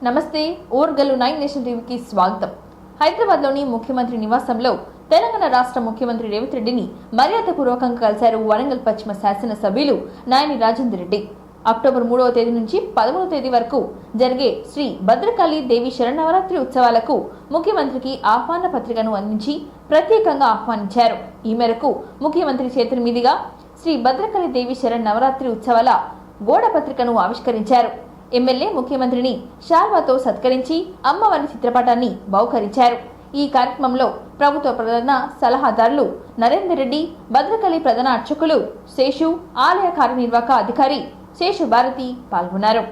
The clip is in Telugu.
నమస్తే ఓర్గల్లు 9 నేషన్ టీవీకి స్వాగతం. హైదరాబాద్లోని ముఖ్యమంత్రి నివాసంలో తెలంగాణ రాష్ట్ర ముఖ్యమంత్రి రేవంత్ రెడ్డిని మర్యాదపూర్వకంగా కలిశారు వరంగల్ పశ్చిమ శాసనసభ్యులు నాయని రాజేందర్ రెడ్డి. అక్టోబర్ 3వ తేదీ నుంచి 11వ తేదీ వరకు జరిగే శ్రీ భద్రకాళి దేవి శరన్నవరాత్రి ఉత్సవాలకు ముఖ్యమంత్రికి ఆహ్వాన పత్రికను అందించి ప్రత్యేకంగా ఆహ్వానించారు. ఈ మేరకు ముఖ్యమంత్రి చేతుల మీదుగా శ్రీ భద్రకాళి దేవి శరన్నవరాత్రి ఉత్సవాల గోడ పత్రికను ఆవిష్కరించారు. ఎమ్మెల్యే ముఖ్యమంత్రిని శాల్వాతో సత్కరించి అమ్మవారి చిత్రపటాన్ని బహుకరించారు. ఈ కార్యక్రమంలో ప్రభుత్వ ప్రధాన సలహాదారులు నరేందర్ రెడ్డి, భద్రకాళి ప్రధాన అర్చకులు శేషు, ఆలయ కార్యనిర్వాహక అధికారి శేషు భారతి పాల్గొన్నారు.